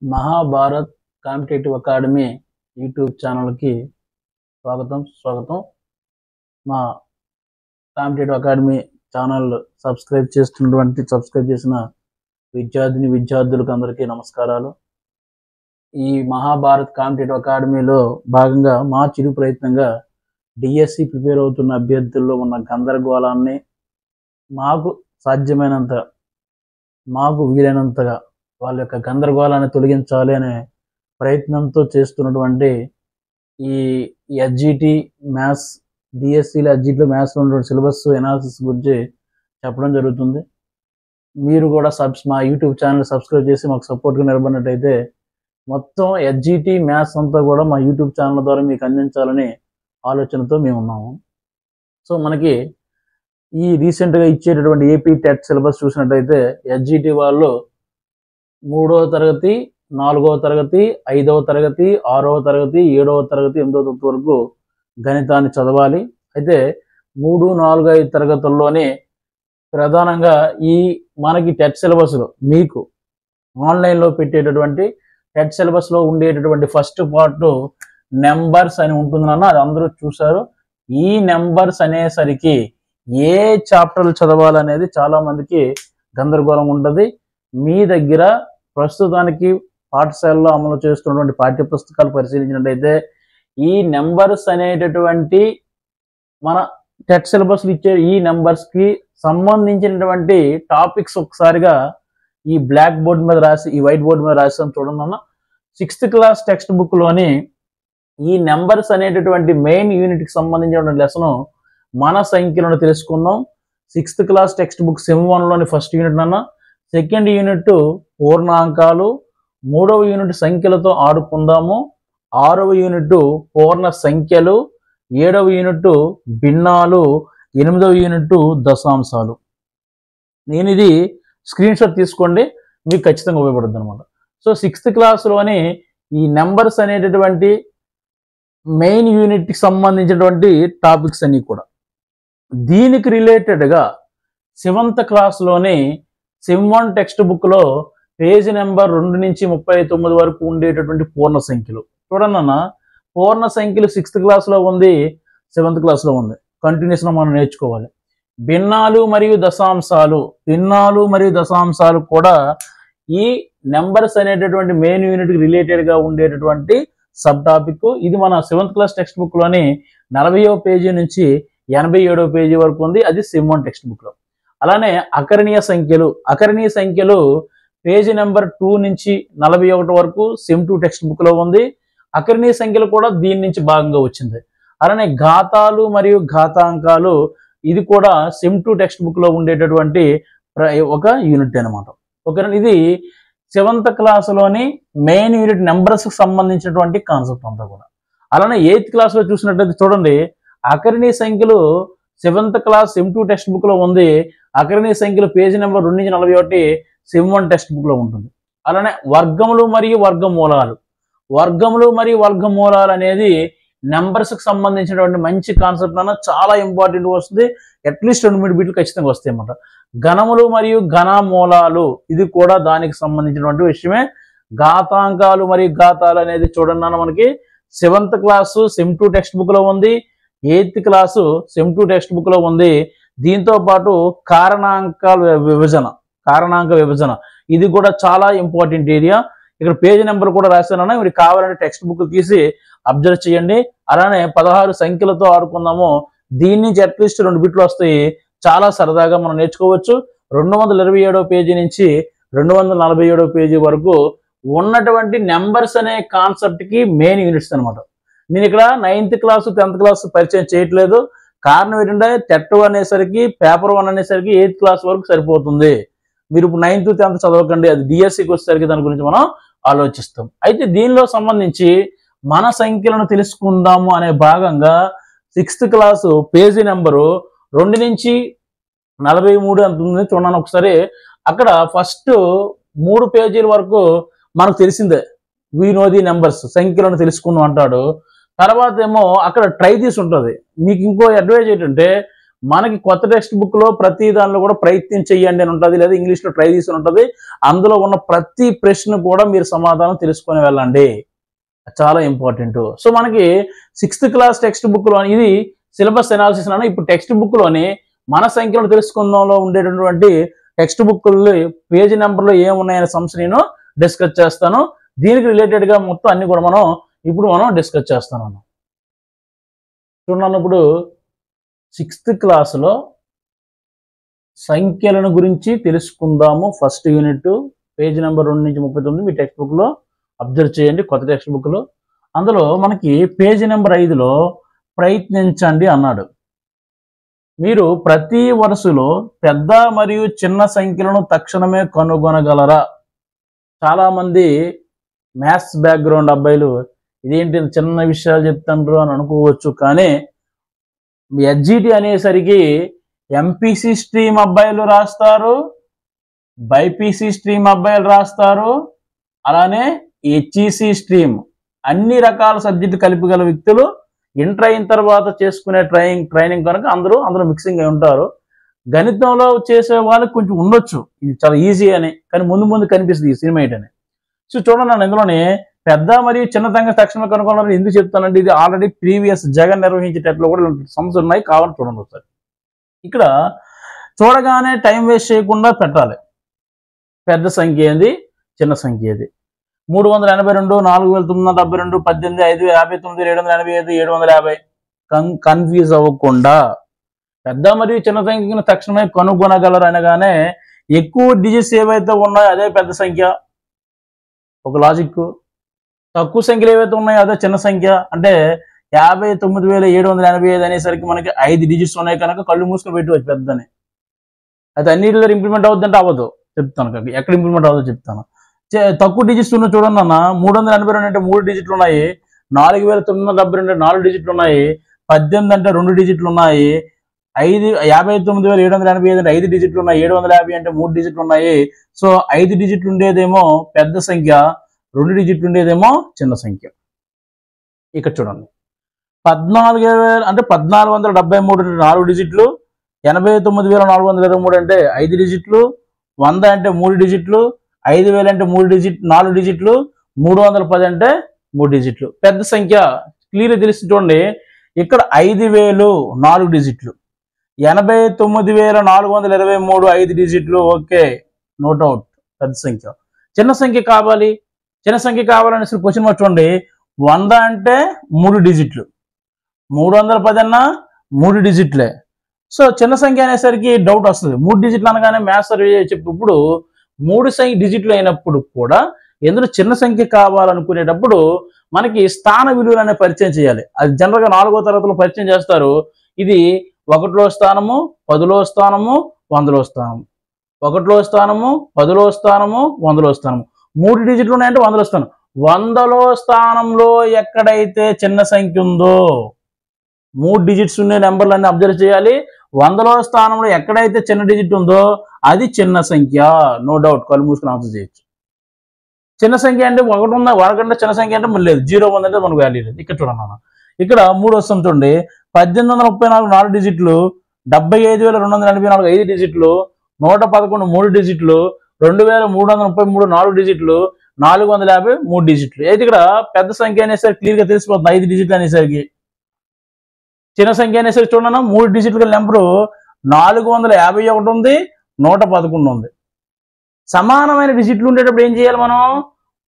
Mahabharat competitive academy YouTube ఛానల్కి స్వాగతం. మా కాంపిటేటివ్ అకాడమీ ఛానల్ సబ్స్క్రైబ్ చేసిన విద్యార్థులకు అందరికీ నమస్కారాలు. ఈ మహాభారత్ కాంపిటేటివ్ అకాడమీలో భాగంగా మా చిరు ప్రయత్నంగా డిఎస్సి ప్రిపేర్ అవుతున్న అభ్యర్థుల్లో ఉన్న గందరగోళాన్ని మాకు సాధ్యమైనంత మాకు వీలైనంతగా వాళ్ళ యొక్క గందరగోళాన్ని తొలగించాలి అనే ప్రయత్నంతో చేస్తున్నటువంటి ఈ ఎస్జిటి మ్యాథ్స్ డిఎస్సిలో ఎస్జిటిలో మ్యాథ్స్లో ఉన్నటువంటి సిలబస్ ఎనాలిసిస్ గురించి చెప్పడం జరుగుతుంది. మీరు కూడా మా యూట్యూబ్ ఛానల్ సబ్స్క్రైబ్ చేసి మాకు సపోర్ట్గా నిలబడినట్టయితే మొత్తం ఎస్జిటి మ్యాథ్స్ అంతా కూడా మా యూట్యూబ్ ఛానల్ ద్వారా మీకు అందించాలని ఆలోచనతో మేము ఉన్నాము. సో మనకి ఈ రీసెంట్గా ఇచ్చేటటువంటి ఏపీ టెట్ సిలబస్ చూసినట్టయితే ఎస్జిటి వాళ్ళు 3వ తరగతి 4వ తరగతి 5వ తరగతి 6వ తరగతి 7వ తరగతి 8వ తరగతి వరకు గణితాన్ని చదవాలి. అయితే 3, 4, 5 తరగతుల్లోనే ప్రధానంగా ఈ మనకి టెట్ సిలబస్లో మీకు ఆన్లైన్లో పెట్టేటటువంటి టెట్ సిలబస్లో ఉండేటటువంటి ఫస్ట్ పార్ట్ నెంబర్స్ అని ఉంటుందన్న అది అందరూ చూశారు. ఈ నెంబర్స్ అనేసరికి ఏ చాప్టర్లు చదవాలనేది చాలా మందికి గందరగోళం ఉంటుంది. మీ దగ్గర ప్రస్తుతానికి పాఠశాలలో అమలు చేస్తున్నటువంటి పాఠ్య పుస్తకాలు పరిశీలించినట్టయితే ఈ నెంబర్స్ అనేటటువంటి మన టెట్ సిలబస్లు ఇచ్చే ఈ నెంబర్స్కి సంబంధించినటువంటి టాపిక్స్ ఒకసారిగా ఈ బ్లాక్ బోర్డ్ మీద రాసి ఈ వైట్ బోర్డ్ మీద రాసాం చూడండి అన్న. 6th క్లాస్ టెక్స్ట్ బుక్లోని ఈ నెంబర్స్ అనేటటువంటి మెయిన్ యూనిట్కి సంబంధించినటువంటి లెసను మన సంఖ్యలను తెలుసుకుందాం. 6th class text book sem 1లోని ఫస్ట్ యూనిట్ అన్న. సెకండ్ యూనిట్ పూర్ణాంకాలు, 3వ యూనిట్ సంఖ్యలతో ఆడుకుందాము, 6వ యూనిట్ పూర్ణ సంఖ్యలు, 7వ యూనిట్ భిన్నాలు, 8వ యూనిట్ దశాంశాలు. నేను ఇది స్క్రీన్ షాట్ తీసుకోండి, మీకు ఖచ్చితంగా ఉపయోగపడుతుంది అనమాట. సో 6th క్లాస్లోని ఈ నెంబర్స్ అనేటటువంటి మెయిన్ యూనిట్కి సంబంధించినటువంటి టాపిక్స్ అన్నీ కూడా దీనికి రిలేటెడ్గా 7th క్లాస్లోని సెమ్ 1 టెక్స్ట్ బుక్లో పేజీ నెంబర్ 2 నుంచి 39 వరకు ఉండేటటువంటి పూర్ణ సంఖ్యలు చూడండి అన్న. పూర్ణ సంఖ్యలు 6th క్లాస్లో ఉంది, 7th క్లాస్లో ఉంది. కంటిన్యూస్గా మనం నేర్చుకోవాలి. భిన్నాలు మరియు దశాంశాలు కూడా ఈ నెంబర్స్ అనేటటువంటి మెయిన్ యూనిట్కి రిలేటెడ్గా ఉండేటటువంటి సబ్ టాపిక్. ఇది మన 7th క్లాస్ టెక్స్ట్ బుక్లోని 40వ పేజీ నుంచి 87వ పేజీ వరకు ఉంది. అది సెమ్ 1 టెక్స్ట్ బుక్లో. అలానే అకరణీయ సంఖ్యలు పేజీ నెంబర్ 2 నుంచి 41 వరకు సెమ్ 2 టెక్స్ట్ బుక్లో ఉంది. అకరణీయ సంఖ్యలు కూడా దీని నుంచి భాగంగా వచ్చింది. అలానే ఘాతాలు మరియు ఘాతాంకాలు ఇది కూడా సెమ్ 2 టెక్స్ట్ బుక్లో ఉండేటటువంటి ఒక యూనిట్ అనమాట. ఓకేనా. ఇది 7th క్లాస్లోని మెయిన్ యూనిట్ నెంబర్స్కి సంబంధించినటువంటి కాన్సెప్ట్ అంతా కూడా. అలానే 8th క్లాస్లో చూసినట్లయితే చూడండి, అకరణీయ సంఖ్యలు 7th క్లాస్ సెమ్ 2 టెక్స్ట్ బుక్లో ఉంది. అకరణీయ సంఖ్యలు పేజీ నెంబర్ 2 నుంచి 41 సెమ్ 1 టెక్స్ట్ బుక్లో ఉంటుంది. అలానే వర్గములు మరియు వర్గమూలాలు అనేది నెంబర్స్కి సంబంధించినటువంటి మంచి కాన్సెప్ట్ అన్న, చాలా ఇంపార్టెంట్ వస్తుంది. అట్లీస్ట్ 2-3 బిట్లు ఖచ్చితంగా వస్తాయి అన్నమాట. ఘనములు మరియు ఘనమూలాలు ఇది కూడా దానికి సంబంధించినటువంటి విషయమే. ఘాతాంకాలు మరియు ఘాతాలు అనేది చూడండి అన్న, మనకి 7th క్లాసు సెమ్ 2 టెక్స్ట్ బుక్లో ఉంది, 8th క్లాసు సెమ్ 2 టెక్స్ట్ బుక్లో ఉంది. దీంతో పాటు కారణాంక విభజన ఇది కూడా చాలా ఇంపార్టెంట్ ఏరియా. ఇక్కడ పేజీ నెంబర్ కూడా రాశానన్నా, మీరు కావాలంటే టెక్స్ట్ బుక్ తీసి అబ్జర్వ్ చేయండి. అలానే 16 సంఖ్యలతో ఆడుకుందాము. దీని నుంచి అట్లీస్ట్ 2 బిట్లు వస్తాయి. చాలా సరదాగా మనం నేర్చుకోవచ్చు. 227వ పేజీ నుంచి 247వ పేజీ వరకు ఉన్నటువంటి నెంబర్స్ అనే కాన్సెప్ట్కి మెయిన్ యూనిట్స్ అనమాట. నేను ఇక్కడ 9th క్లాసు 10th క్లాసు పరిచయం చేయట్లేదు. కారణం ఏంటంటే టెట్ అనేసరికి పేపర్ 1 అనేసరికి 8th క్లాస్ వరకు సరిపోతుంది. మీరు ఇప్పుడు 9th 10th చదవకండి, అది డిఎస్సికి వచ్చేసరికి దాని గురించి మనం ఆలోచిస్తాం. అయితే దీనిలో సంబంధించి మన సంఖ్యలను తెలుసుకుందాము అనే భాగంగా 6th క్లాసు పేజీ నెంబరు 2 నుంచి 43 అంత ఉంది చూడండి ఒకసారి. అక్కడ ఫస్ట్ 3 పేజీల వరకు మనకు తెలిసిందే, వీ నో ది నెంబర్స్, సంఖ్యలను తెలుసుకుందాం అంటాడు. తర్వాత ఏమో అక్కడ ట్రై తీసి ఉంటుంది. మీకు ఇంకో అడ్వైజ్ ఏంటంటే మనకి కొత్త టెక్స్ట్ బుక్లో ప్రతి దానిలో కూడా ప్రయత్నం చెయ్యండి అని ఉంటుంది, లేదా ఇంగ్లీష్లో ట్రై చేసి ఉంటుంది. అందులో ఉన్న ప్రతి ప్రశ్న కూడా మీరు సమాధానం తెలుసుకొని వెళ్ళండి, చాలా ఇంపార్టెంట్. సో మనకి 6th క్లాస్ టెక్స్ట్ బుక్లో ఇది సిలబస్ అనాలిసిస్ అన్న. ఇప్పుడు టెక్స్ట్ బుక్లోని మన సంఖ్యలు తెలుసుకుందాంలో ఉండేటటువంటి టెక్స్ట్ బుక్లు పేజీ నెంబర్లో ఏమున్నాయనే సమస్య నేను డిస్కస్ చేస్తాను. దీనికి రిలేటెడ్గా మొత్తం అన్ని కూడా మనం డిస్కస్ చేస్తాను. చూడండి, ఇప్పుడు 6th క్లాస్లో సంఖ్యలను గురించి తెలుసుకుందాము. ఫస్ట్ యూనిట్ పేజ్ నెంబర్ 2 నుంచి 39 మీ టెక్స్ట్ బుక్లో అబ్జర్వ్ చేయండి, కొత్త టెక్స్ట్ బుక్లో. అందులో మనకి పేజీ నెంబర్ 5లో ప్రయత్నించండి అన్నాడు. మీరు ప్రతి వరుసలో పెద్ద మరియు చిన్న సంఖ్యలను తక్షణమే కనుగొనగలరా? చాలామంది మ్యాథ్స్ బ్యాక్గ్రౌండ్ అబ్బాయిలు ఇదేంటి చిన్న విషయాలు చెప్తాండ్రు అని అనుకోవచ్చు, కానీ ఎస్జిటి అనేసరికి ఎంపీసీ స్ట్రీమ్ అబ్బాయిలు రాస్తారు, బైపీసీ స్ట్రీమ్ అబ్బాయిలు రాస్తారు, అలానే హెచ్ఈసి స్ట్రీమ్ అన్ని రకాల సబ్జెక్టు కలిపి వ్యక్తులు ఇంటర్ అయిన తర్వాత చేసుకునే ట్రైనింగ్ కనుక అందరూ మిక్సింగ్ అయి ఉంటారు. గణితంలో చేసే వాళ్ళకి కొంచెం ఉండొచ్చు ఇది చాలా ఈజీ అని, కానీ ముందు కనిపిస్తుంది ఈ సినిమా ఏంటని. సో చూడండి, నన్ను ఇందులోనే పెద్ద మరియు చిన్న సంఖ్య తక్షణమే కనుగొనాలని ఎందుకు చెప్తానంటే ఇది ఆల్రెడీ ప్రీవియస్ జగన్ నిర్వహించేటట్లు కూడా సమస్యలు ఉన్నాయి, కావాలని చూడండి ఒకసారి. ఇక్కడ చూడగానే టైం వేస్ట్ చేయకుండా పెట్టాలి. పెద్ద సంఖ్య ఏది, చిన్న సంఖ్య ఏది? 382, 4972, 18, 5, 59, 785, 750. కన్ఫ్యూజ్ అవ్వకుండా పెద్ద మరియు చిన్న సంఖ్యను తక్షణమే కనుగొనగలరు అనగానే ఎక్కువ డిజిట్స్ ఏవైతే ఉన్నాయో అదే పెద్ద సంఖ్య, ఒక లాజిక్. తక్కువ సంఖ్యలు ఏవైతే ఉన్నాయో అదే చిన్న సంఖ్య. అంటే 59,785 అనేసరికి మనకి 5 డిజిట్స్ ఉన్నాయి కనుక కళ్ళు మూసుకొని పెట్టుకోవచ్చు పెద్దని. అది అన్నిటిలో ఇంప్లిమెంట్ అవుతుందంటే అవ్వదు, చెప్తాను. ఎక్కడ ఇంప్లిమెంట్ అవ్వదో చెప్తాను. తక్కువ డిజిట్స్ ఉన్న చూడండి అన్న, 382 అంటే 3 డిజిట్లు ఉన్నాయి, 4,972 అంటే 4 డిజిట్లు ఉన్నాయి, 18 అంటే 2 డిజిట్లు ఉన్నాయి, 59,785 అంటే 5 డిజిట్లు ఉన్నాయి, 750 అంటే 3 డిజిట్లు ఉన్నాయి. సో 5 డిజిట్లు ఉండేదేమో పెద్ద సంఖ్య, 2 డిజిట్లు ఉండేదేమో చిన్న సంఖ్య. ఇక్కడ చూడండి, 14,000 అంటే 1,473 అంటే 4 డిజిట్లు, 89,423 అంటే 5 డిజిట్లు, 100 అంటే 3 డిజిట్లు, 5,000 అంటే 4 డిజిట్లు, 310 అంటే 3 డిజిట్లు. పెద్ద సంఖ్య క్లియర్ తెలిసి చూడండి, ఇక్కడ 5,000 4 డిజిట్లు, 89,423 5 డిజిట్లు. ఓకే, నో డౌట్ పెద్ద సంఖ్య. చిన్న సంఖ్య కావాలి, చిన్న సంఖ్య కావాలనేసి క్వశ్చన్ మార్క్ చూడండి. 100 అంటే 3 డిజిట్లు, 310 అన్నా 3 డిజిట్లే. సో చిన్న సంఖ్య అనేసరికి డౌట్ వస్తుంది. 3 డిజిట్లు అనగానే మ్యాథ్స్ చెప్పినప్పుడు 3 డిజిట్లు అయినప్పుడు కూడా ఎందులో చిన్న సంఖ్య కావాలనుకునేటప్పుడు మనకి స్థాన విలువలు అనే పరిచయం చేయాలి. అది జనరల్గా 4వ తరగతిలో పరిచయం చేస్తారు. ఇది 1లో స్థానము, 10లో స్థానము, 100లో స్థానము, 1లో స్థానము, 10లో స్థానము, 100లో స్థానము. 3 డిజిట్లు ఉన్నాయంటే 100లో స్థానం. 100లో స్థానంలో ఎక్కడైతే చిన్న సంఖ్య ఉందో 3 డిజిట్స్ ఉండే నెంబర్లన్నీ అబ్జర్వ్ చేయాలి. 100లో స్థానంలో ఎక్కడైతే చిన్న డిజిట్ ఉందో అది చిన్న సంఖ్య, నో డౌట్. కళ్ళు మూసుకుని ఆన్సర్ చేయొచ్చు. చిన్న సంఖ్య అంటే 1 ఉందా, 1 చిన్న సంఖ్య అంటే మళ్ళీ లేదు, 0 ఉందంటే మనకు వాల్యూ లేదు. ఇక్కడ చూడండి అన్న, ఇక్కడ 3 వస్తాం చూడండి. 1834 4 డిజిట్లు, 75,284 5 డిజిట్లు, 111 3 డిజిట్లు, 2,333 4 డిజిట్లు, 450 3 డిజిట్లు. అయితే ఇక్కడ పెద్ద సంఖ్య అనేసరికి క్లియర్గా తెలిసిపోతుంది 5 డిజిట్లు అనేసరికి. చిన్న సంఖ్య అనేసరికి చూడన్నా 3 డిజిట్ల నెంబరు 451 ఉంది, 111 ఉంది. సమానమైన డిజిట్లు ఉండేటప్పుడు ఏం చేయాలి మనం?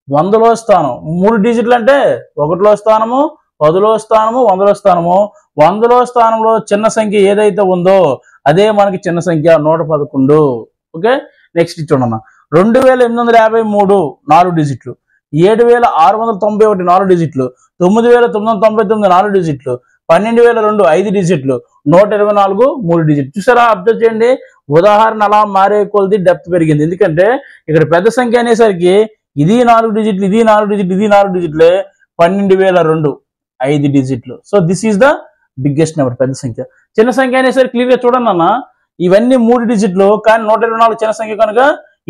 100లో స్థానం. 3 డిజిట్లు అంటే 1లో స్థానము, 10లో స్థానము, 100లో స్థానము. 100లో స్థానంలో చిన్న సంఖ్య ఏదైతే ఉందో అదే మనకి చిన్న సంఖ్య, 111. ఓకే, నెక్స్ట్ చూడన్నా 2,853 4 డిజిట్లు, 7,691 4 డిజిట్లు, 9,999 4 డిజిట్లు, 12,002 5 డిజిట్లు, 124 3 డిజిట్లు. చూసారా, అబ్జర్వ్ చేయండి. ఉదాహరణ అలా మారే కొలది డెప్త్ పెరిగింది. ఎందుకంటే ఇక్కడ పెద్ద సంఖ్య అనేసరికి ఇది 4 డిజిట్లు, ఇది 4 డిజిట్లు, ఇది 4 డిజిట్లే, 12,002 5 డిజిట్లు. So this is the biggest number, పెద్ద సంఖ్య. చిన్న సంఖ్య అనేసరికి క్లియర్గా చూడండి అన్న, ఇవన్నీ 3 డిజిట్లు, కానీ 124 చిన్న సంఖ్య కనుక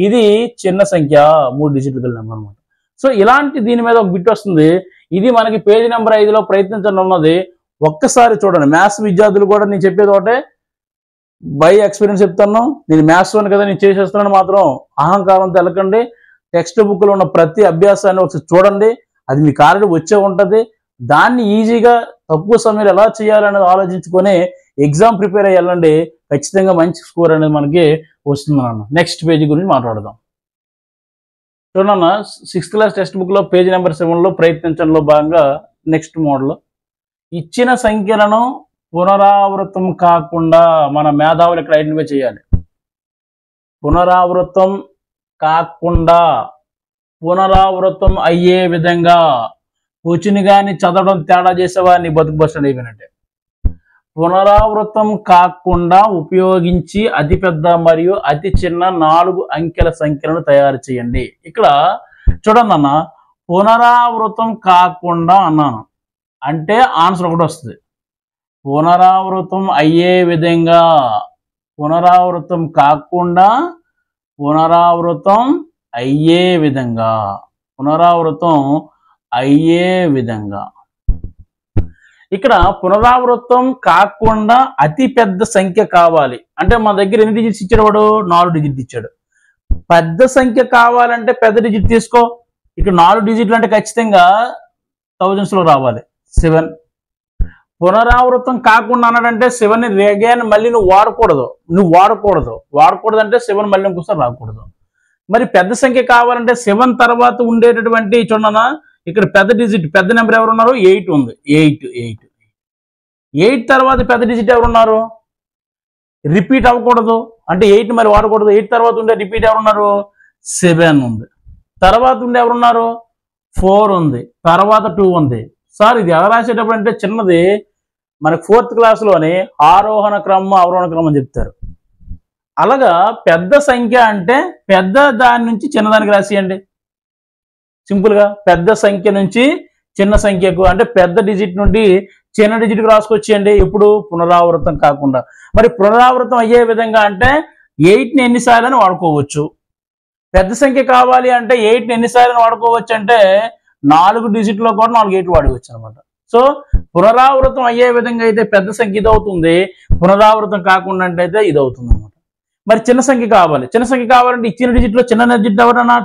ఇది చిన్న సంఖ్య, 3 డిజిట్లు గల నెంబర్ అనమాట. సో ఇలాంటి దీని మీద ఒక బిట్ వస్తుంది. ఇది మనకి పేజీ నెంబర్ 5లో ప్రయత్నించడం ఉన్నది. ఒక్కసారి చూడండి, మ్యాథ్స్ విద్యార్థులు కూడా నేను చెప్పేది ఒకటే, బై ఎక్స్పీరియన్స్ చెప్తాను. నేను మ్యాథ్స్ వన్ కదా నేను చేసేస్తున్నాను మాత్రం అహంకారంతో వెళ్ళకండి. టెక్స్ట్ బుక్లో ఉన్న ప్రతి అభ్యాసాన్ని ఒకసారి చూడండి. అది మీకు ఆల్రెడీ వచ్చే ఉంటుంది. దాన్ని ఈజీగా తక్కువ సమయంలో ఎలా చేయాలనేది ఆలోచించుకొని ఎగ్జామ్ ప్రిపేర్ అయ్యాలండి. ఖచ్చితంగా మంచి స్కోర్ అనేది మనకి వస్తుందన్న. నెక్స్ట్ పేజీ గురించి మాట్లాడదాం. చూడన్న, 6th క్లాస్ టెక్స్ట్ బుక్లో పేజీ నెంబర్ 7లో ప్రయత్నించడంలో భాగంగా నెక్స్ట్ మోడల్ ఇచ్చిన సంఖ్యలను పునరావృతం కాకుండా మన మేధావులు ఇక్కడ ఐడెంటిఫై చేయాలి. పునరావృతం కాకుండా పునరావృతం అయ్యే విధంగా కూర్చుని కానీ చదవడం తేడా చేసేవాడిని బతుకు బస్టాండ్ అయిపోయినట్టే. పునరావృతం కాకుండా ఉపయోగించి అతిపెద్ద మరియు అతి చిన్న 4 అంకెల సంఖ్యలను తయారు చేయండి. ఇక్కడ చూడండి అన్న, పునరావృతం కాకుండా అన్నాను అంటే ఆన్సర్ ఒకటి వస్తుంది. పునరావృతం అయ్యే విధంగా, పునరావృతం కాకుండా పునరావృతం అయ్యే విధంగా, పునరావృతం అయ్యే విధంగా. ఇక్కడ పునరావృతం కాకుండా అతి పెద్ద సంఖ్య కావాలి అంటే మన దగ్గర ఎన్ని డిజిట్స్ ఇచ్చాడు వాడు? 4 డిజిట్లు ఇచ్చాడు. పెద్ద సంఖ్య కావాలంటే పెద్ద డిజిట్ తీసుకో. ఇక్కడ 4 డిజిట్లు అంటే ఖచ్చితంగా థౌజండ్స్లో రావాలి. 7. పునరావృతం కాకుండా అన్నాడంటే 7ని రేగాన్ని మళ్ళీ నువ్వు వాడకూడదు. వాడకూడదు అంటే 7 మళ్ళీ ఇంకోసారి రాకూడదు. మరి పెద్ద సంఖ్య కావాలంటే 7 తర్వాత ఉండేటటువంటి చూడన్నా, ఇక్కడ పెద్ద డిజిట్ పెద్ద నెంబర్ ఎవరున్నారు? 8 ఉంది. 8 తర్వాత పెద్ద డిజిట్ ఎవరున్నారు? రిపీట్ అవ్వకూడదు అంటే 8 మరి వాడకూడదు. 8 తర్వాత ఉండే రిపీట్ ఎవరున్నారు? 7 ఉంది. తర్వాత ఉండే ఎవరున్నారు? 4 ఉంది. తర్వాత 2 ఉంది. సార్ ఇది ఎలా రాసేటప్పుడు అంటే చిన్నది మనకు 4th క్లాస్లోని ఆరోహణ క్రమం అవరోహణ క్రమం చెప్తారు. అలాగా పెద్ద సంఖ్య అంటే పెద్ద దాని నుంచి చిన్నదానికి రాసేయండి. సింపుల్గా పెద్ద సంఖ్య నుంచి చిన్న సంఖ్యకు అంటే పెద్ద డిజిట్ నుండి చిన్న డిజిట్కి రాసుకొచ్చేయండి. ఇప్పుడు పునరావృతం కాకుండా. మరి పునరావృతం అయ్యే విధంగా అంటే 8ని ఎన్నిసార్లు వాడుకోవచ్చు? పెద్ద సంఖ్య కావాలి అంటే 8ని ఎన్నిసార్లు వాడుకోవచ్చు అంటే 4 డిజిట్లో కూడా 4 8 వాడుకోవచ్చు అనమాట. సో పునరావృతం అయ్యే విధంగా అయితే పెద్ద సంఖ్య ఇదవుతుంది, పునరావృతం కాకుండా అంటే అయితే ఇది అవుతుంది అనమాట. మరి చిన్న సంఖ్య కావాలి. చిన్న సంఖ్య కావాలంటే ఇచ్చిన డిజిట్లో చిన్న డిజిట్ ఎవరన్నా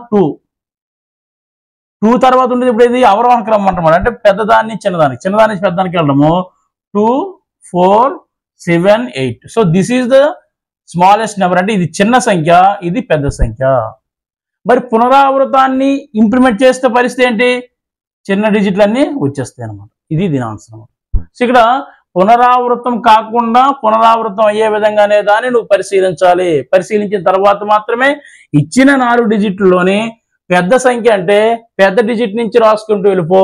2 తర్వాత ఉండేది ఇప్పుడు ఇది అవరోహణ క్రమం అంటాం. అంటే పెద్దదాన్ని చిన్నదానికి, చిన్నదాన్ని పెద్దదానికి వెళ్ళడము 2 4 7 8. So this is the smallest number. అంటే ఇది చిన్న సంఖ్య, ఇది పెద్ద సంఖ్య. మరి పునరావృతాన్ని ఇంప్లిమెంట్ చేస్తే పరిస్థితి ఏంటి? చిన్న డిజిట్లన్నీ వచ్చేస్తాయి అనమాట. ఇది దీని ఆన్సర్ అనమాట. సో ఇక్కడ పునరావృతం కాకుండా పునరావృతం అయ్యే విధంగానే దాన్ని నువ్వు పరిశీలించాలి. పరిశీలించిన తర్వాత మాత్రమే ఇచ్చిన 4 డిజిట్లలోని పెద్ద సంఖ్య అంటే పెద్ద డిజిట్ నుంచి రాసుకుంటూ వెళ్ళిపో,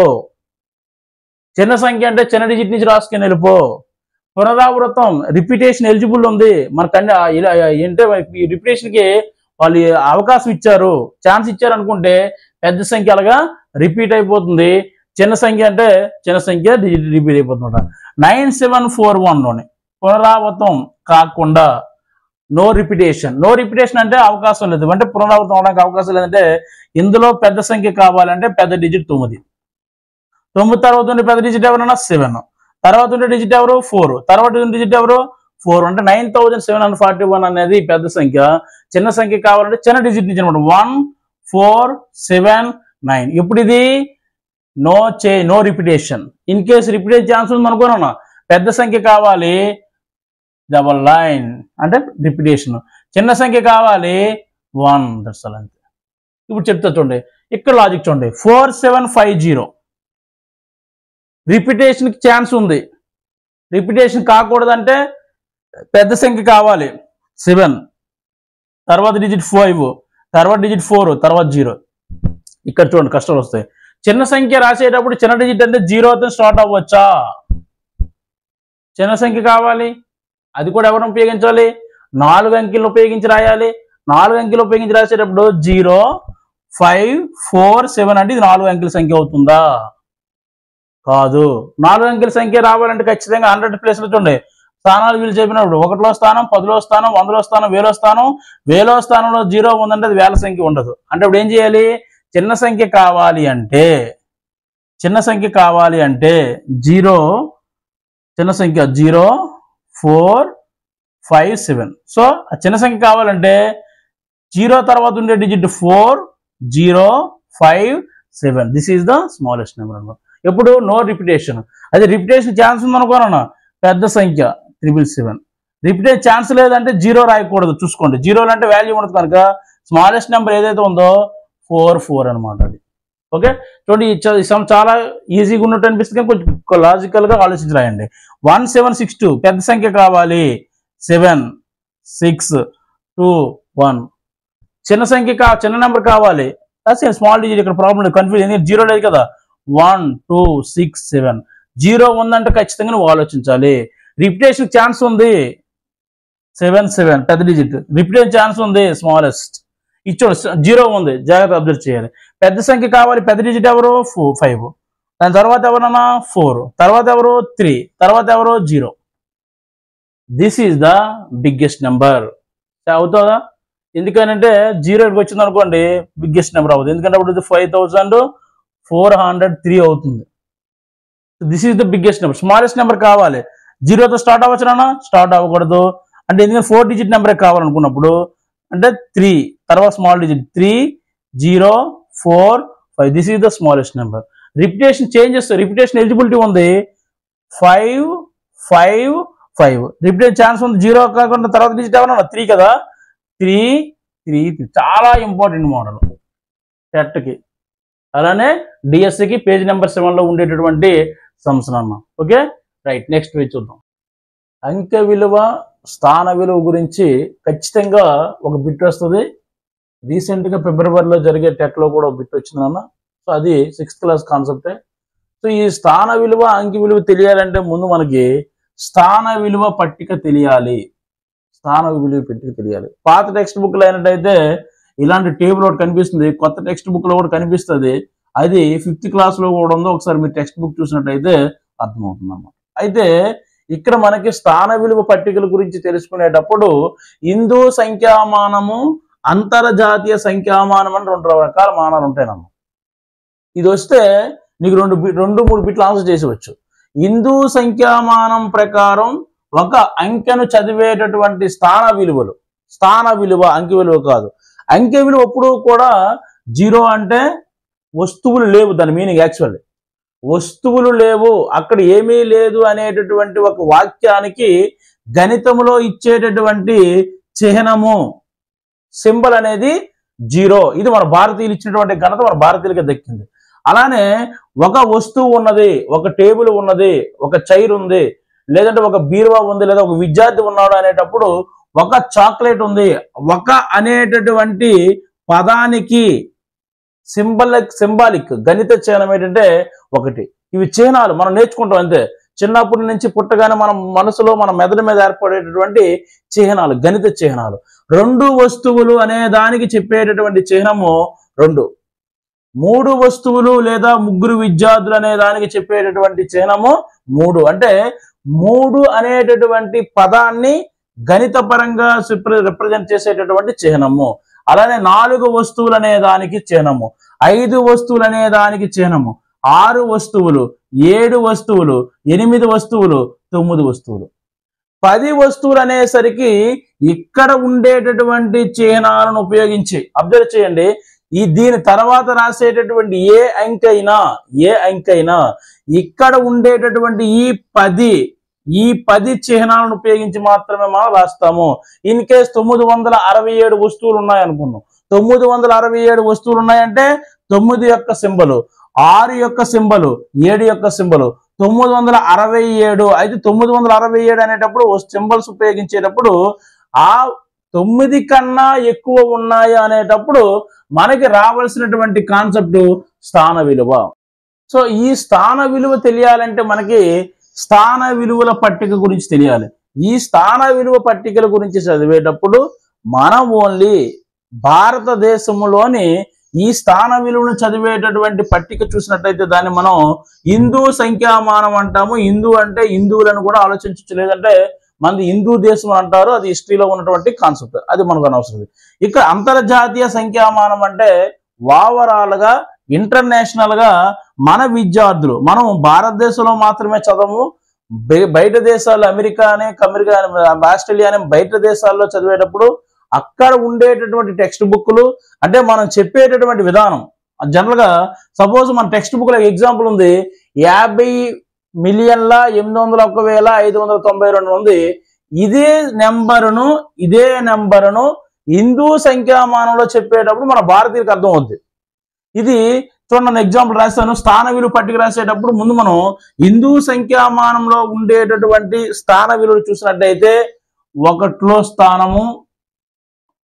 చిన్న సంఖ్య అంటే చిన్న డిజిట్ నుంచి రాసుకుని వెళ్ళిపో. పునరావృతం రిపిటేషన్ ఎలిజిబుల్ ఉంది మనకన్నా. ఏంటంటే ఈ రిపిటేషన్కి వాళ్ళు అవకాశం ఇచ్చారు, ఛాన్స్ ఇచ్చారు అనుకుంటే పెద్ద సంఖ్య అలాగా రిపీట్ అయిపోతుంది. చిన్న సంఖ్య అంటే చిన్న సంఖ్య డిజిట్ రిపీట్ అయిపోతుంట. 9741లోని పునరావృతం కాకుండా నో రిపిటేషన్. నో రిపిటేషన్ అంటే అవకాశం లేదు, అంటే పునరావృతం అవడానికి అవకాశం లేదంటే ఇందులో పెద్ద సంఖ్య కావాలంటే పెద్ద డిజిట్ 9. 9 తర్వాత ఉండే పెద్ద డిజిట్ ఎవరన్నా 7. తర్వాత ఉండే డిజిట్ ఎవరు? 4. తర్వాత ఉండే డిజిట్ ఎవరు? 4. అంటే 9741 అనేది పెద్ద సంఖ్య. చిన్న సంఖ్య కావాలంటే చిన్న డిజిట్ నుంచి అనమాట. 1 4 7 9. ఇప్పుడు ఇది no repetition. In case repetition chance ఉంది అనుకోనన్నా, పెద్ద సంఖ్య కావాలి డబల్ లైన్ అంటే రిపిటేషన్, చిన్న సంఖ్య కావాలి 1. దట్స్ ఆల్ అంతే. ఇప్పుడు చెప్తా చూడండి, ఇక్కడ లాజిక్ చూడండి. 4750 రిపిటేషన్కి ఛాన్స్ ఉంది. రిపిటేషన్ కాకూడదంటే పెద్ద సంఖ్య కావాలి 7, తర్వాత డిజిట్ 5, తర్వాత డిజిట్ 4, తర్వాత 0. ఇక్కడ చూడండి కష్టాలు వస్తాయి. చిన్న సంఖ్య రాసేటప్పుడు చిన్న డిజిట్ అంటే 0తో స్టార్ట్ అవ్వచ్చా? చిన్న సంఖ్య కావాలి, అది కూడా ఎవరు ఉపయోగించాలి? 4 అంకెలు ఉపయోగించి రాయాలి. 4 అంకెలు ఉపయోగించి రాసేటప్పుడు 0 5 4 7 అంటే ఇది 4 అంకెల సంఖ్య అవుతుందా? కాదు. 4 అంకెల సంఖ్య రావాలంటే ఖచ్చితంగా 100 ప్లేస్లో చూడండి స్థానాలు వీళ్ళు చెప్పినప్పుడు 1లో స్థానం, 10లో స్థానం, 100లో స్థానం, 1000లో స్థానం. 1000వ స్థానంలో 0 ఉందంటే అది వేల సంఖ్య ఉండదు. అంటే ఇప్పుడు ఏం చేయాలి? చిన్న సంఖ్య కావాలి అంటే 0, చిన్న సంఖ్య 0 4 5 7. సో ఆ చిన్న సంఖ్య కావాలంటే 0 తర్వాత ఉండే digit 4 0 5 7. This is the smallest number అన్నమాట. ఎప్పుడు నో రిపిటేషన్. అదే రిపిటేషన్ ఛాన్స్ ఉందనుకోనన్నా పెద్ద సంఖ్య 777. రిపిటేషన్ ఛాన్స్ లేదంటే 0 రాయకూడదు. చూసుకోండి, 0 అంటే వాల్యూ ఉండదు కనుక స్మాలెస్ట్ నెంబర్ ఏదైతే ఉందో 4 4 అనమాట అది. ఓకే, చూడండి ఈ సమ్ చాలా ఈజీగా ఉన్నట్టు అనిపిస్తుంది కానీ కొంచెం లాజికల్గా ఆలోచించి రాయండి. 1762 పెద్ద సంఖ్య కావాలి. 7 6 2 1. చిన్న సంఖ్య చిన్న నెంబర్ కావాలి. Small digit. ఇక్కడ ప్రాబ్లం లేదు, కన్ఫ్యూజన్. ఎందుకంటే 0 లేదు కదా. 1 2 6 7. 0 ఉందంటే ఖచ్చితంగా నువ్వు ఆలోచించాలి. రిపిటేషన్ ఛాన్స్ ఉంది 7 7 పెద్ద డిజిట్. రిపిటేషన్ ఛాన్స్ ఉంది స్మాలెస్ట్. ఇచ్చోడు 0 ఉంది, జాగ్రత్త అబ్జర్వ్ చేయాలి. పెద్ద సంఖ్య కావాలి. పెద్ద డిజిట్ ఎవరు 5. దాని తర్వాత ఎవరన్నా 4. తర్వాత ఎవరు 3. తర్వాత ఎవరు 0. This is the biggest number. అవుతుందా? ఎందుకనంటే 0కి వచ్చింది అనుకోండి బిగ్గెస్ట్ నెంబర్ అవుతుంది. ఎందుకంటే అప్పుడు 5403 అవుతుంది. This is the biggest number. Smallest number కావాలి. 0తో స్టార్ట్ అవ్వచ్చునా? స్టార్ట్ అవ్వకూడదు. అంటే ఎందుకంటే 4 డిజిట్ నెంబరే కావాలనుకున్నప్పుడు అంటే 3 తర్వాత small digit 3 0 4 5. This is the smallest number. Repetition changes, repetition eligibility ఉంది 5 5 5. రిపిటేషన్ ఛాన్స్ ఉంది. 0 కాకుండా తర్వాత డిజిట్ ఎవరన్నా 3 కదా. 3 3 3. చాలా ఇంపార్టెంట్ మోడల్ టెట్కి, అలానే డిఎస్సికి పేజ్ నెంబర్ 7లో ఉండేటటువంటి సమ్స్ అన్న. ఓకే రైట్, నెక్స్ట్ పేజ్ చూద్దాం. అంకె విలువ స్థాన విలువ గురించి ఖచ్చితంగా ఒక బిట్ వస్తుంది. రీసెంట్గా ఫిబ్రవరిలో జరిగే టెట్లో కూడా ఒక బిట్ వచ్చిందన్న. సో అది 6th క్లాస్ కాన్సెప్టే. సో ఈ స్థాన విలువ అంకె విలువ తెలియాలంటే ముందు మనకి స్థాన విలువ పట్టిక తెలియాలి. స్థాన విలువ పట్టిక తెలియాలి. పాత టెక్స్ట్ బుక్లో అయినట్టయితే ఇలాంటి టేబుల్ ఒకటి కనిపిస్తుంది. కొత్త టెక్స్ట్ బుక్లో కూడా కనిపిస్తుంది. అది 5th క్లాస్లో కూడా ఉందో ఒకసారి మీరు టెక్స్ట్ బుక్ చూసినట్టయితే అర్థమవుతుంది అన్నమాట. అయితే ఇక్కడ మనకి స్థాన విలువ పట్టికల గురించి తెలుసుకునేటప్పుడు హిందూ సంఖ్యామానము, అంతర్జాతీయ సంఖ్యామానం అని 2 రకాల మానాలు ఉంటాయన్నమాట. ఇది వస్తే నీకు 2-3 బిట్లు ఆన్సర్ చేసేవచ్చు. హిందూ సంఖ్యామానం ప్రకారం ఒక అంకెను చదివేటటువంటి స్థాన విలువలు, స్థాన విలువ అంకె విలువ కాదు. అంకె విలువ ఎప్పుడు కూడా 0 అంటే వస్తువులు లేవు. దాని మీనింగ్ యాక్చువల్లీ వస్తువులు లేవు, అక్కడ ఏమీ లేదు అనేటటువంటి ఒక వాక్యానికి గణితంలో ఇచ్చేటటువంటి చిహ్నము సింబల్ అనేది 0. ఇది మన భారతీయులు ఇచ్చినటువంటి ఘనత మన భారతీయులకి దక్కింది. అలానే ఒక వస్తువు ఉన్నది, ఒక టేబుల్ ఉన్నది, ఒక చైర్ ఉంది, లేదంటే ఒక బీరువా ఉంది, లేదా ఒక విద్యార్థి ఉన్నాడు అనేటప్పుడు ఒక చాక్లెట్ ఉంది. ఒక అనేటటువంటి పదానికి సింబాలిక్ గణిత చిహ్నం ఏంటంటే 1. ఇవి చిహ్నాలు మనం నేర్చుకుంటాం అంతే. చిన్నప్పటి నుంచి పుట్టగానే మన మనసులో మన మెదడు మీద ఏర్పడేటటువంటి చిహ్నాలు, గణిత చిహ్నాలు. 2 వస్తువులు అనే దానికి చెప్పేటటువంటి చిహ్నము 2. 3 వస్తువులు లేదా 3 విద్యార్థులు అనే దానికి చెప్పేటటువంటి చిహ్నము 3. అంటే 3 అనేటటువంటి పదాన్ని గణిత పరంగా రిప్రజెంట్ చేసేటటువంటి చిహ్నము. అలానే 4 వస్తువులు అనే దానికి చిహ్నము, 5 వస్తువులు అనే దానికి చిహ్నము, 6 వస్తువులు, 7 వస్తువులు, 8 వస్తువులు, 9 వస్తువులు. 10 వస్తువులు అనేసరికి ఇక్కడ ఉండేటటువంటి చిహ్నాలను ఉపయోగించి అబ్జర్వ్ చేయండి. దీని తర్వాత రాసేటటువంటి ఏ అంకెైనా ఇక్కడ ఉండేటటువంటి ఈ 10 చిహ్నాలను ఉపయోగించి మాత్రమే మనం రాస్తాము. ఇన్ కేస్ 967 వస్తువులు ఉన్నాయనుకున్నాం. 967 వస్తువులు ఉన్నాయంటే 9 యొక్క సింబలు, 6 యొక్క సింబలు, 7 యొక్క సింబలు, 967. అయితే 967 అనేటప్పుడు సింబల్స్ ఉపయోగించేటప్పుడు ఆ 9 కన్నా ఎక్కువ ఉన్నాయి అనేటప్పుడు మనకి రావాల్సినటువంటి కాన్సెప్ట్ స్థాన విలువ. సో ఈ స్థాన విలువ తెలియాలంటే మనకి స్థాన విలువల పట్టిక గురించి తెలియాలి. ఈ స్థాన విలువ పట్టికల గురించి చదివేటప్పుడు మనం ఓన్లీ భారతదేశంలోని ఈ స్థాన విలువను చదివేటటువంటి పట్టిక చూసినట్టయితే దాన్ని మనం హిందూ సంఖ్యామానం అంటాము. హిందూ అంటే హిందువులను కూడా ఆలోచించచ్చు, లేదంటే మనది హిందూ దేశం అంటారు. అది హిస్టరీలో ఉన్నటువంటి కాన్సెప్ట్, అది మనకు అనవసరం. ఇక అంతర్జాతీయ సంఖ్యామానం అంటే ఓవరాల్ గా ఇంటర్నేషనల్ గా మన విద్యార్థులు, మనం భారతదేశంలో మాత్రమే చదవము, బయట దేశాల్లో అమెరికా ఆస్ట్రేలియా అనే బయట దేశాల్లో చదివేటప్పుడు అక్కడ ఉండేటటువంటి టెక్స్ట్ బుక్లు అంటే మనం చెప్పేటటువంటి విధానం జనరల్ గా సపోజ్ మన టెక్స్ట్ బుక్ లో ఎగ్జాంపుల్ ఉంది 50,801,592 ఉంది. ఇదే నెంబరును హిందూ సంఖ్యామానంలో చెప్పేటప్పుడు మన భారతీయులకు అర్థం అవుద్ది. ఇది చూడండి ఎగ్జాంపుల్ రాస్తాను. స్థాన విలువ పట్టిక రాసేటప్పుడు ముందు మనం హిందూ సంఖ్యామానంలో ఉండేటటువంటి స్థాన విలువలు చూసినట్టయితే 1లో స్థానము,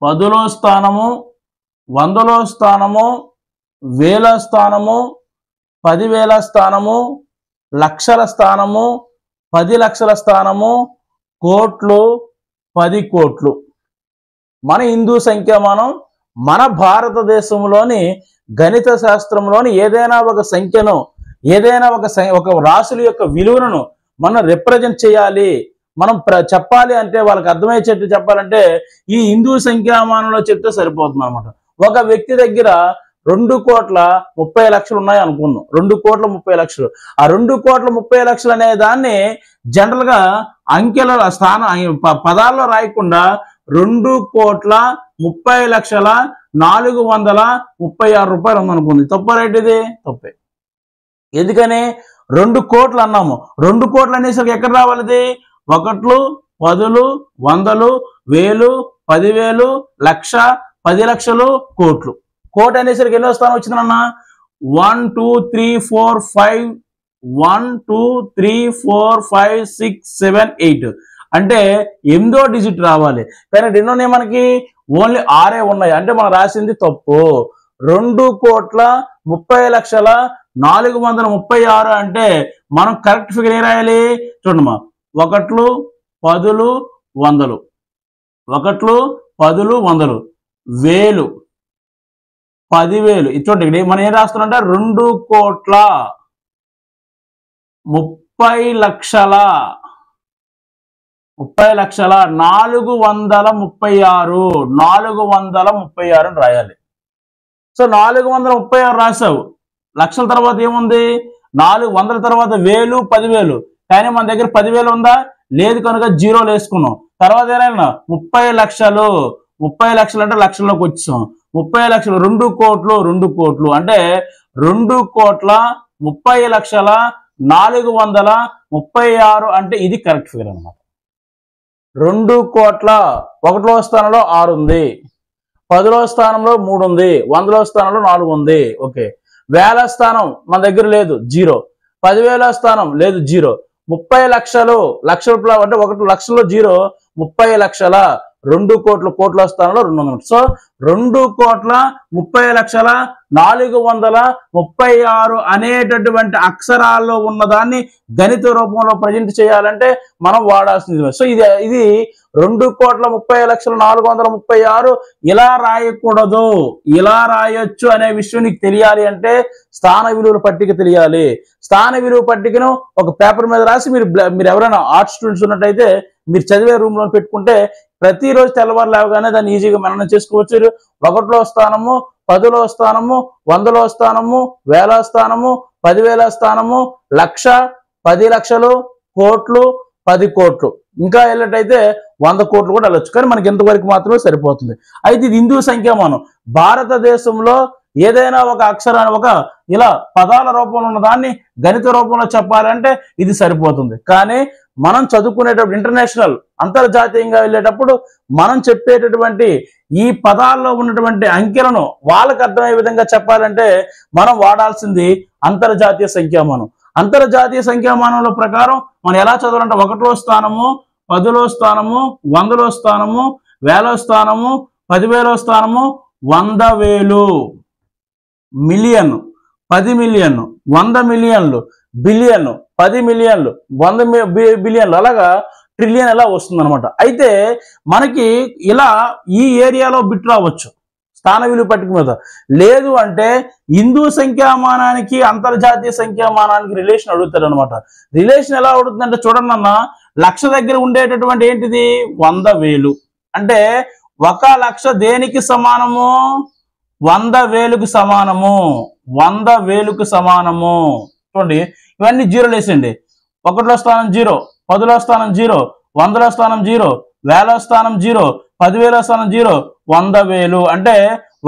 10లో స్థానము, 100లో స్థానము, 1000 స్థానము, 10,000 స్థానము, లక్షల స్థానము, 10 లక్షల స్థానము, కోట్లు, 10 కోట్లు. మన హిందూ సంఖ్యామానం మన భారతదేశంలోని గణిత శాస్త్రంలోని ఏదైనా ఒక సంఖ్యను ఏదైనా ఒక రాశుల యొక్క విలువను మనం రిప్రజెంట్ చేయాలి, మనం చెప్పాలి అంటే వాళ్ళకి అర్థమయ్యేటట్టు చెప్పాలంటే ఈ హిందూ సంఖ్యామానంలో చెప్తే సరిపోతుంది అనమాట. ఒక వ్యక్తి దగ్గర 2,30,00,000 ఉన్నాయి అనుకుందాం. 2,30,00,000. ఆ 2,30,00,000 అనే దాన్ని జనరల్ గా అంకెల పదాల్లో రాయకుండా 2,30,436 రూపాయలు ఉందనుకుంది. తప్ప రైట్? ఇది తప్పే. ఎందుకని 2 కోట్లు అన్నాము. 2 కోట్లు అనేసరికి ఎక్కడ రావాలి? ఇది 1, 10, 100, 1000, 10,000, లక్ష, 10 లక్షలు, కోట్లు. కోట్ అనేసరికి ఎన్నో స్థానం వచ్చిందన్న? 1 2 3 4 5 1 2 3 4 5 6 7 8 అంటే 8వ డిజిట్ రావాలి. కానీ ఎన్నోనే మనకి ఓన్లీ 6 ఉన్నాయి అంటే మనం రాసింది తప్పు. 2,30,00,436 అంటే మనం కరెక్ట్ ఫిగర్ ఏ రాయాలి? చూడమ్మా, 1 10 100, 1 10 100, 1000, 10,000. చూడండి మనం ఏం రాస్తున్నాం అంటే 2,30,00,000 436 అని రాయాలి. సో 436 రాసావు. లక్షల తర్వాత ఏముంది? 400 తర్వాత 1000, 10,000. కానీ మన దగ్గర 10,000 ఉందా? లేదు కనుక 0 వేసుకున్నాం. తర్వాత ఏమైనా 30 లక్షలు. 30 లక్షలు అంటే లక్షల్లోకి వచ్చాం. 30 లక్షలు 2 కోట్లు. 2 కోట్లు అంటే 2,30,00,436 అంటే ఇది కరెక్ట్ ఫిగర్ అనమాట. 2 కోట్ల 1వ స్థానంలో 6 ఉంది, 10వ స్థానంలో 3 ఉంది, 100వ స్థానంలో 4 ఉంది. ఓకే. 1000 స్థానం మన దగ్గర లేదు, 0. 10,000 స్థానం లేదు, 0. 30 లక్షలు అంటే 1 లక్షలో 0, 30 లక్షల. 2 కోట్ల కోట్ల స్థానంలో 200. సో 2,30,00,436 అనేటటువంటి అక్షరాల్లో ఉన్నదాన్ని గణిత రూపంలో ప్రజెంట్ చేయాలంటే మనం వాడాల్సింది. సో ఇది 2,30,00,436 ఇలా రాయకూడదు, ఇలా రాయొచ్చు అనే విషయం నీకు తెలియాలి అంటే స్థాన విలువల పట్టిక తెలియాలి. స్థాన విలువ పట్టికను ఒక పేపర్ మీద రాసి మీరు ఎవరైనా ఆర్ట్స్ స్టూడెంట్స్ ఉన్నట్టయితే మీరు చదివే రూమ్ లో పెట్టుకుంటే ప్రతిరోజు తెల్లవారు లేవగానే దాన్ని ఈజీగా మననం చేసుకోవచ్చు. 1లో స్థానము, 10లో స్థానము, 100లో స్థానము, 1000 స్థానము, 10,000 స్థానము, లక్ష, 10 లక్షలు, కోట్లు, 10 కోట్లు. ఇంకా వెళ్ళటైతే 100 కోట్లు కూడా వెళ్ళొచ్చు. కానీ మనకి ఎంతవరకు మాత్రమే సరిపోతుంది. అయితే ఇది హిందూ సంఖ్యామానం. భారతదేశంలో ఏదైనా ఒక అక్షరాన్ని ఇలా పదాల రూపంలో ఉన్న దాన్ని గణిత రూపంలో చెప్పాలంటే ఇది సరిపోతుంది. కానీ మనం చదువుకునేటప్పుడు ఇంటర్నేషనల్ అంతర్జాతీయంగా వెళ్ళేటప్పుడు మనం చెప్పేటటువంటి ఈ పదాల్లో ఉన్నటువంటి అంకెలను వాళ్ళకి అర్థమయ్యే విధంగా చెప్పాలంటే మనం వాడాల్సింది అంతర్జాతీయ సంఖ్యామానం. అంతర్జాతీయ సంఖ్యామానంలో ప్రకారం మనం ఎలా చదవాలంటే 1లో స్థానము, 10లో స్థానము, 100లో స్థానము, 1000 స్థానము, 10,000 స్థానము, 100,000, మిలియన్, 10 మిలియన్, 100 మిలియన్లు, బిలియన్, 10 మిలియన్లు, 100 బిలియన్లు, అలాగా ట్రిలియన్ ఎలా వస్తుంది అనమాట. అయితే మనకి ఇలా ఈ ఏరియాలో బిట్ రావచ్చు స్థాన విలువ పట్టిక మీద. లేదు అంటే హిందూ సంఖ్యామానానికి అంతర్జాతీయ సంఖ్యామానానికి రిలేషన్ అడుగుతారు అనమాట. రిలేషన్ ఎలా అడుగుతుందంటే చూడండి అన్న, లక్ష దగ్గర ఉండేటటువంటి ఏంటిది 100,000 అంటే 1 లక్ష దేనికి సమానము? 100,000కు సమానము. 100,000కు సమానము. చూడండి ఇవన్నీ 0 వేసండి. ఒకటిలో స్థానం 0, 10లో స్థానం 0, 100లో స్థానం 0, 1000లో స్థానం 0, 10,000లో స్థానం 0, 100,000 అంటే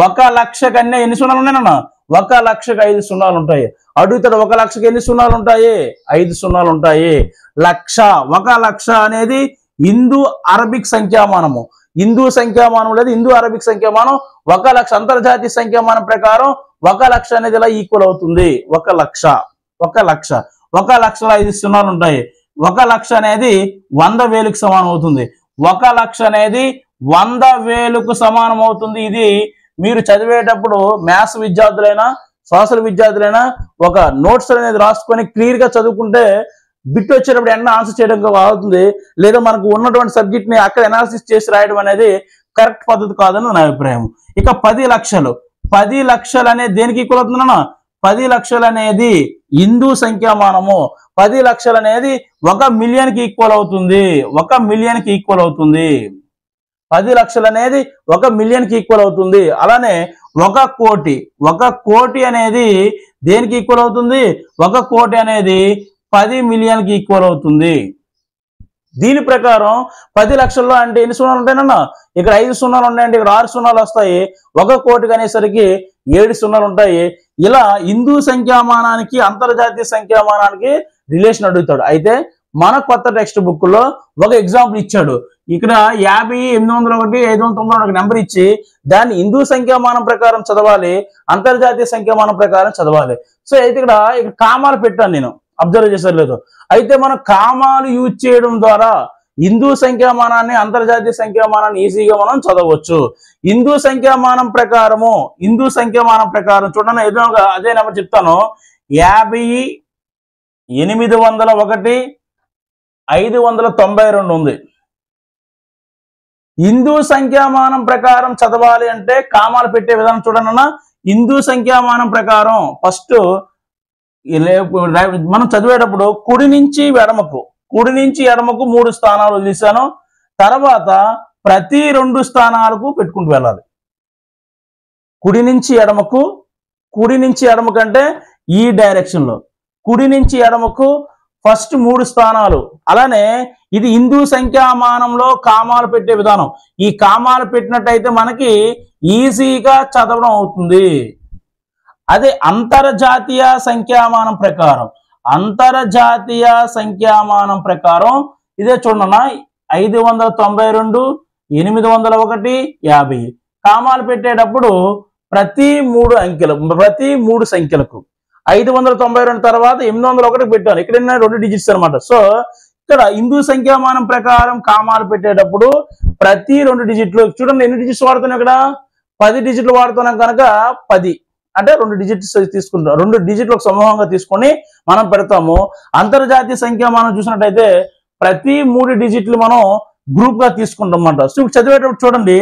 1,00,000 కన్నా ఎన్ని సున్నాలు ఉన్నాయన్న? 1,00,000కి 5 సున్నాలు ఉంటాయి. అడుగుతాడు 1,00,000కి ఎన్ని సున్నాలు ఉంటాయి? 5 సున్నాలు ఉంటాయి. లక్ష, 1,00,000 అనేది హిందూ అరబిక్ సంఖ్యామానము. హిందూ సంఖ్యామానం లేదు, హిందూ అరబిక్ సంఖ్యామానం 1,00,000. అంతర్జాతీయ సంఖ్యామానం ప్రకారం 1,00,000 అనేది ఇలా ఈక్వల్ అవుతుంది. 1,00,000, 1,00,000, 1,00,000లో 5 సున్నాలు ఉంటాయి. 1,00,000 అనేది 100,000కి సమానం అవుతుంది. 1,00,000 అనేది 100,000కు సమానం అవుతుంది. ఇది మీరు చదివేటప్పుడు మ్యాథ్స్ విద్యార్థులైనా సోషల్ విద్యార్థులైనా ఒక నోట్స్ అనేది రాసుకొని క్లియర్ గా చదువుకుంటే బిట్ వచ్చేటప్పుడు ఎన్న ఆన్సర్ చేయడం అవుతుంది. లేదా మనకు ఉన్నటువంటి సబ్జెక్ట్ ని అక్కడ అనాలిసిస్ చేసి రాయడం అనేది కరెక్ట్ పద్ధతి కాదని నా అభిప్రాయం. ఇక 10 లక్షలు, 10 లక్షలు అనేది దేనికి ఈక్వల్ అవుతుందన్నా? 10 లక్షలు అనేది హిందూ సంఖ్యామానము. 10 లక్షలు అనేది 1 మిలియన్కి ఈక్వల్ అవుతుంది. 1 మిలియన్కి ఈక్వల్ అవుతుంది. 10 లక్షలు అనేది 1 మిలియన్కి ఈక్వల్ అవుతుంది. అలానే 1 కోటి, 1 కోటి అనేది దేనికి ఈక్వల్ అవుతుంది? 1 కోటి అనేది 10 మిలియన్కి ఈక్వల్ అవుతుంది. దీని ప్రకారం 10 లక్షల్లో అంటే ఎన్ని సున్నాలు ఉంటాయన్న? ఇక్కడ 5 సున్నాలు ఉన్నాయంటే ఇక్కడ 6 సున్నాలు వస్తాయి. 1 కోటికి అనేసరికి 7 సున్నాలు ఉంటాయి. ఇలా హిందూ సంఖ్యామానానికి అంతర్జాతీయ సంఖ్యామానానికి రిలేషన్ అడుగుతాడు. అయితే మన కొత్త టెక్స్ట్ బుక్ లో ఒక ఎగ్జాంపుల్ ఇచ్చాడు. ఇక్కడ 50, 801, 591 నెంబర్ ఇచ్చి దాన్ని హిందూ సంఖ్యామానం ప్రకారం చదవాలి, అంతర్జాతీయ సంఖ్యామానం ప్రకారం చదవాలి. సో అయితే ఇక్కడ కామాలు పెట్టాను నేను, అబ్జర్వ్ చేశారు లేదు. అయితే మనం కామాలు యూజ్ చేయడం ద్వారా హిందూ సంఖ్యామానాన్ని అంతర్జాతీయ సంఖ్యామానాన్ని ఈజీగా మనం చదవచ్చు. హిందూ సంఖ్యామానం ప్రకారం చూడండి, ఎదురుగా అదే నెంబర్ చెప్తాను. 50, 801, 592 ఉంది. హిందూ సంఖ్యామానం ప్రకారం చదవాలి అంటే కామాలు పెట్టే విధానం చూడండి అన్న. హిందూ సంఖ్యామానం ప్రకారం ఫస్ట్ మనం చదివేటప్పుడు కుడి నుంచి ఎడమకు 3 స్థానాలు వదిలేశాను. తర్వాత ప్రతి 2 స్థానాలకు పెట్టుకుంటూ వెళ్ళాలి. కుడి నుంచి ఎడమకు అంటే ఈ డైరెక్షన్ లో కుడి నుంచి ఎడమకు ఫస్ట్ 3 స్థానాలు. అలానే ఇది హిందూ సంఖ్యామానంలో కామాలు పెట్టే విధానం. ఈ కామాలు పెట్టినట్టయితే మనకి ఈజీగా చదవడం అవుతుంది. అదే అంతర్జాతీయ సంఖ్యామానం ప్రకారం ఇదే చూడన్నా, 592, 801, 50 కామాలు పెట్టేటప్పుడు ప్రతి 3 సంఖ్యలకు 592 తర్వాత 801 పెట్టాను. ఇక్కడ 2 డిజిట్స్ అనమాట. సో ఇక్కడ హిందూ సంఖ్యామానం ప్రకారం కామాలు పెట్టేటప్పుడు ప్రతి 2 డిజిట్లు చూడండి. ఎన్ని డిజిట్స్ వాడుతున్నాం? ఇక్కడ 10 డిజిట్లు వాడుతున్నాం కనుక 10 అంటే 2 డిజిట్స్ తీసుకుంటాం. 2 డిజిట్లు ఒక సమూహంగా తీసుకొని మనం పెడతాము. అంతర్జాతీయ సంఖ్యామానం చూసినట్టయితే ప్రతి 3 డిజిట్లు మనం గ్రూప్ గా తీసుకుంటాం అన్నమాట. సో చదివేటప్పుడు చూడండి,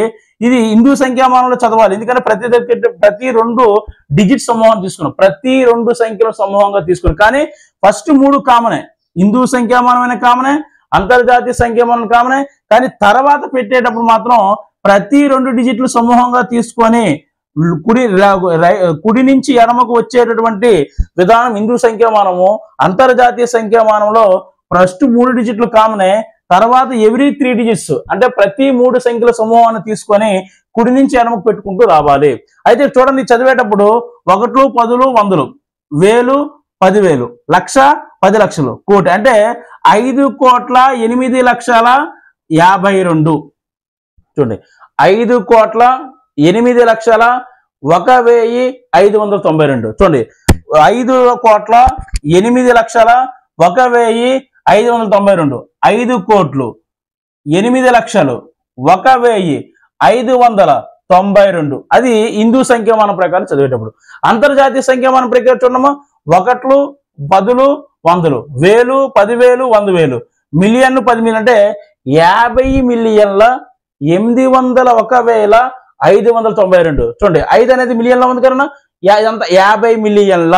ఇది హిందూ సంఖ్యామానంలో చదవాలి. ఎందుకంటే ప్రతి 2 డిజిట్ సమూహం తీసుకున్నాం, ప్రతి 2 సంఖ్యల సమూహంగా తీసుకున్నాం. కానీ ఫస్ట్ 3 కామనే, హిందూ సంఖ్యామానమైన కామనే, అంతర్జాతీయ సంఖ్యామానం కామనే. కానీ తర్వాత పెట్టేటప్పుడు మాత్రం ప్రతి 2 డిజిట్లు సమూహంగా తీసుకొని కుడి నుంచి ఎడమకు వచ్చేటటువంటి విధానం హిందూ సంఖ్యామానము. అంతర్జాతీయ సంఖ్యామానంలో ఫస్ట్ 3 డిజిట్లు కామనే, తర్వాత ఎవ్రీ 3 డిజిట్స్ అంటే ప్రతి 3 సంఖ్యల సమూహాన్ని తీసుకొని కుడి నుంచి ఎడమకు పెట్టుకుంటూ రావాలి. అయితే చూడండి, చదివేటప్పుడు 1, 10, 100, 1000, 10,000, లక్ష, 10 లక్షలు, కోటి అంటే 5,08,52,000. చూడండి, 5,08,01,592. చూడండి, 5,08,01,592. 5 కోట్లు 8,01,592. అది హిందూ సంఖ్యామానం ప్రకారం చదివేటప్పుడు. అంతర్జాతీయ సంఖ్యామానం ప్రకారం చూడమ్మా, 1, 10, 100, 1000, 10,000, 100,000, మిలియన్ 10 మిలియన్ అంటే 50,801,592. చూడండి, 5 అనేది మిలియన్ లో ఉంది కదా, ఇదంతా 50 మిలియన్ల.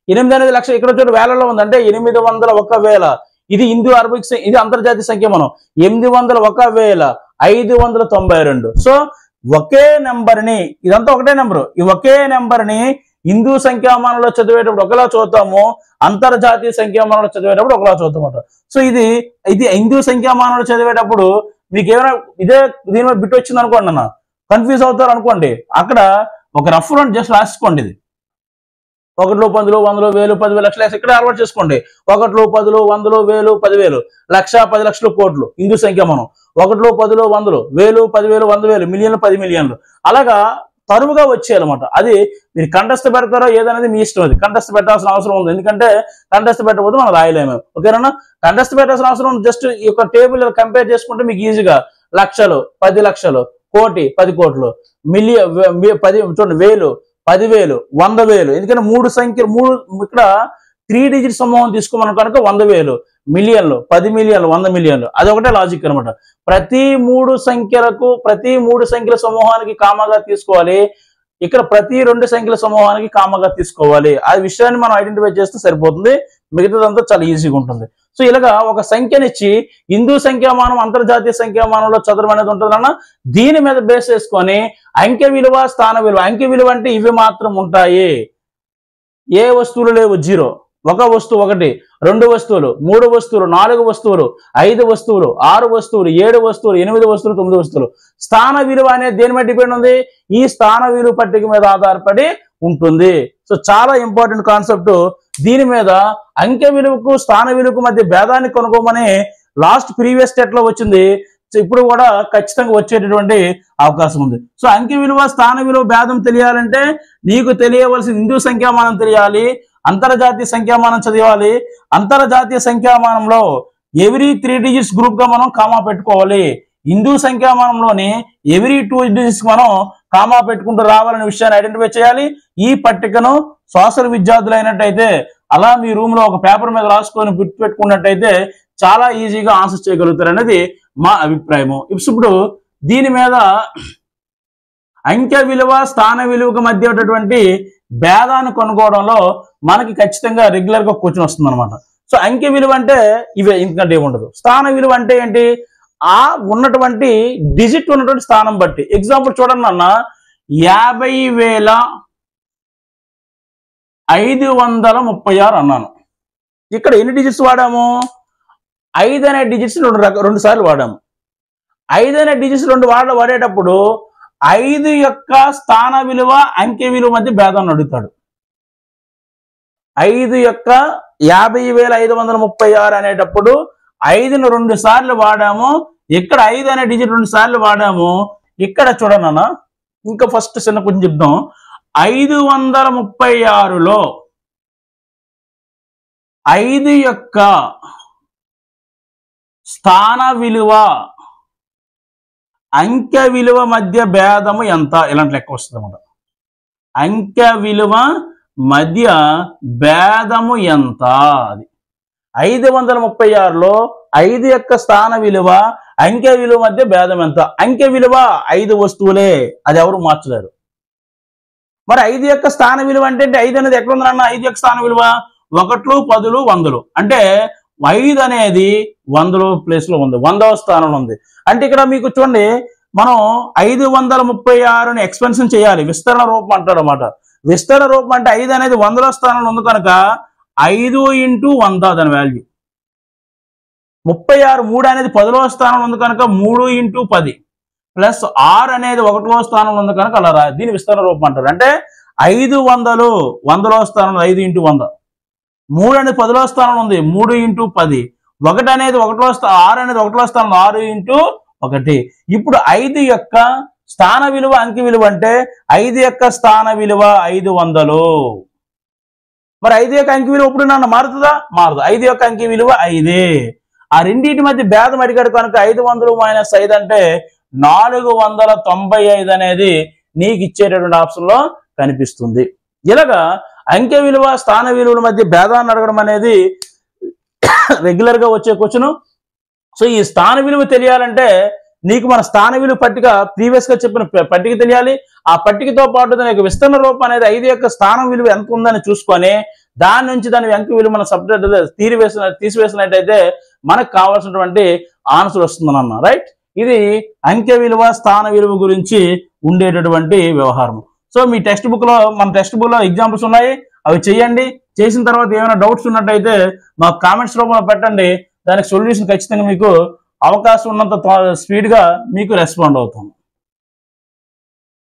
8 అనేది లక్ష. ఇక్కడ చూడండి వేలలో ఉంది అంటే 801,000. ఇది హిందూ అరబిక్, ఇది అంతర్జాతీయ సంఖ్యామానం. 801,592. సో ఒకే నెంబర్ ని, ఇదంతా ఒకటే నెంబరు, ఈ ఒకే నెంబర్ ని హిందూ సంఖ్యామానంలో చదివేటప్పుడు ఒకలా చదువుతాము, అంతర్జాతీయ సంఖ్యామానంలో చదివేటప్పుడు ఒకలా చదువుతామట. సో ఇది హిందూ సంఖ్యామానంలో చదివేటప్పుడు మీకు ఏమైనా ఇదే దీని మీద బిట్ వచ్చింది అనుకోండి అన్న, కన్ఫ్యూజ్ అవుతారు అనుకోండి, అక్కడ ఒక రఫ్ నోట్ జస్ట్ రాసుకోండి. ఇది 1, 10, 100, 1000, 10,000, లక్షలు ఇక్కడ అలవాటు చేసుకోండి. 1, 10, 100, 1000, 10,000, లక్ష, 10 లక్షలు, కోట్లు హిందూ సంఖ్యామానం. 1, 10, 100, 1000, 10,000, 100,000, మిలియన్లు, 10 మిలియన్లు, అలాగా తరువుగా వచ్చేయాలన్నమాట. అది మీరు కంఠస్థ పెడతారో ఏదనేది మీ ఇష్టం. అది కంఠస్థ పెట్టాల్సిన అవసరం ఉంది, ఎందుకంటే కంఠస్థ పెట్టకపోతే మనం రాయలేము. ఓకేనా? కంఠస్థ పెట్టాల్సిన అవసరం జస్ట్ ఈ యొక్క టేబుల్ కంపేర్ చేసుకుంటే మీకు ఈజీగా లక్షలు, 10 లక్షలు, కోటి, 10 కోట్లు, మిలియన్, 10 చూడండి, 1000, 10,000, 100,000. ఎందుకంటే 3 సంఖ్యలు, ఇక్కడ 3 డిజిట్ సమూహం తీసుకోమని కనుక 100,000, మిలియన్లు, 10 మిలియన్లు, 100 మిలియన్లు. అది ఒకటే లాజిక్ అనమాట. ప్రతి 3 సంఖ్యల సమూహానికి కామాగా తీసుకోవాలి. ఇక్కడ ప్రతి 2 సంఖ్యల సమూహానికి కామాగా తీసుకోవాలి. ఆ విషయాన్ని మనం ఐడెంటిఫై చేస్తే సరిపోతుంది. మిగతాదంతా చాలా ఈజీగా ఉంటుంది. సో ఇలాగా ఒక సంఖ్యనిచ్చి హిందూ సంఖ్యామానం, అంతర్జాతీయ సంఖ్యామానంలో చదవడం అనేది ఉంటుందన్న. దీని మీద బేస్ చేసుకొని అంకె విలువ, స్థాన విలువ. అంకె విలువ అంటే ఇవి మాత్రం ఉంటాయి. ఏ వస్తువులు లేవు, 0. ఒక వస్తువు 1, 2 వస్తువులు, 3 వస్తువులు, 4 వస్తువులు, 5 వస్తువులు, 6 వస్తువులు, 7 వస్తువులు, 8 వస్తువులు, 9 వస్తువులు. స్థాన విలువ అనేది దేని మీద డిపెండ్ ఉంది? ఈ స్థాన విలువ పట్టిక మీద ఆధారపడి ఉంటుంది. సో చాలా ఇంపార్టెంట్ కాన్సెప్ట్. దీని మీద అంకె విలువకు, స్థాన విలువకు మధ్య భేదాన్ని కనుక్కోమని లాస్ట్ ప్రీవియస్ స్టేట్ లో వచ్చింది. ఇప్పుడు కూడా ఖచ్చితంగా వచ్చేటటువంటి అవకాశం ఉంది. సో అంకె విలువ, స్థాన విలువ భేదం తెలియాలంటే నీకు తెలియవలసిన హిందూ సంఖ్యామానం తెలియాలి, అంతర్జాతీయ సంఖ్యామానం చదివాలి. అంతర్జాతీయ సంఖ్యామానంలో ఎవ్రీ 3 డిజిట్స్ గ్రూప్ గా మనం కామా పెట్టుకోవాలి. హిందూ సంఖ్యామానంలోని ఎవ్రీ 2 డిజిట్స్ మనం కామా పెట్టుకుంటూ రావాలనే విషయాన్ని ఐడెంటిఫై చేయాలి. ఈ పట్టికను సోషల్ విద్యార్థులు అయినట్టయితే అలా మీ రూమ్ లో ఒక పేపర్ మీద రాసుకొని గుర్తుపెట్టుకున్నట్టయితే చాలా ఈజీగా ఆన్సర్ చేయగలుగుతారు అనేది మా అభిప్రాయము. ఇప్పుడు దీని మీద అంకె విలువ, స్థాన విలువకు మధ్య ఉన్నటువంటి భేదాన్ని కనుక్కోవడంలో మనకి ఖచ్చితంగా రెగ్యులర్ గా క్వశ్చన్ వస్తుంది అనమాట. సో అంకె విలువ అంటే ఇవే, ఇంకంటే ఏముండదు. స్థాన విలువ అంటే ఏంటి? ఆ ఉన్నటువంటి డిజిట్ ఉన్నటువంటి స్థానం బట్టి. ఎగ్జాంపుల్ చూడండి అన్న, 50,536 అన్నాను. ఇక్కడ ఎన్ని డిజిట్స్ వాడాము? 5 అనే డిజిట్స్ 2 సార్లు వాడాము. 5 అనే డిజిట్స్ 2 వాడేటప్పుడు 5 యొక్క స్థాన విలువ, అంకె విలువ మధ్య భేదాన్ని అడుగుతాడు. 5 యొక్క 50,536 అనేటప్పుడు 5ను 2 సార్లు వాడాము. ఇక్కడ 5 అనే డిజిట్ 2 సార్లు వాడాము. ఇక్కడ చూడండి అన్న, ఇంకా ఫస్ట్ చిన్న కొంచెం చెప్దాం. 536లో 5 యొక్క స్థాన విలువ, అంకె విలువ మధ్య భేదము ఎంత? ఇలాంటి లెక్క వస్తుంది అన్నమాట. అంకె విలువ మధ్య భేదము ఎంత? అది 536లో 5 యొక్క స్థాన విలువ, అంకె విలువ మధ్య భేదం ఎంత? అంకె విలువ 5 వస్తువులే, అది ఎవరు మార్చలేరు. మరి 5 యొక్క స్థాన విలువ అంటే 5 అనేది ఎక్కడ ఉందన్న? 5 యొక్క స్థాన విలువ 1, 10, 100. అంటే 5 అనేది 100 ప్లేస్ లో ఉంది, 100వ స్థానంలో ఉంది. అంటే ఇక్కడ మీకు చూడండి, మనం 536ని ఎక్స్పెన్షన్ చేయాలి, విస్తరణ రూపం అంటాడు అన్నమాట. విస్తరణ రూపం అంటే 5 అనేది 100వ స్థానంలో ఉంది కనుక 5 × 100 దాని వాల్యూ. 36 3 అనేది 10వ స్థానంలో ఉంది కనుక 3 × 10 ప్లస్ 6 అనేది 1వ స్థానంలో ఉంది కనుక అలా రా. దీని విస్తరణ రూపం అంటారు. అంటే 500 100వ స్థానంలో 5 × 100, 3 అనేది 10వ స్థానంలో ఉంది 3 × 10, 1 అనేది 1వ స్థానం, 6 అనేది 1వ స్థానంలో 6 × 1. ఇప్పుడు 5 యొక్క స్థాన విలువ, అంకె విలువ అంటే 5 యొక్క స్థాన విలువ 500. మరి 5 యొక్క అంకె విలువ ఎప్పుడు నన్ను మారుతుందా? మారదు. 5 యొక్క అంకె విలువ 5. ఆ రెండింటి మధ్య భేదం అడిగాడు కనుక 500 - 5 అంటే 495 అనేది నీకు ఇచ్చేటటువంటి ఆప్షన్ లో కనిపిస్తుంది. ఇలాగా అంకె విలువ, స్థాన విలువల మధ్య భేదాన్ని అడగడం అనేది రెగ్యులర్ గా వచ్చే క్వశ్చన్. సో ఈ స్థాన విలువ తెలియాలంటే నీకు మన స్థాన విలువ పట్టిక ప్రీవియస్ గా చెప్పిన పట్టిక తెలియాలి. ఆ పట్టికతో పాటు దాని యొక్క విస్తరణ రూపం అనేది 5 యొక్క స్థానం విలువ ఎంత ఉందని చూసుకొని దాని నుంచి దాని అంకె విలువ మన సపరేట్ తీసివేసినట్టయితే మనకు కావాల్సినటువంటి ఆన్సర్ వస్తుందన్న. రైట్, ఇది అంకె విలువ, స్థాన విలువ గురించి ఉండేటటువంటి వ్యవహారం. సో మీ టెక్స్ట్ బుక్లో మన టెక్స్ట్ బుక్లో ఎగ్జాంపుల్స్ ఉన్నాయి, అవి చేయండి. చేసిన తర్వాత ఏమైనా డౌట్స్ ఉన్నట్టయితే మాకు కామెంట్స్ రూపంలో పెట్టండి. దానికి సొల్యూషన్ ఖచ్చితంగా మీకు అవకాశం ఉన్నంత స్పీడ్గా మీకు రెస్పాండ్ అవుతాం.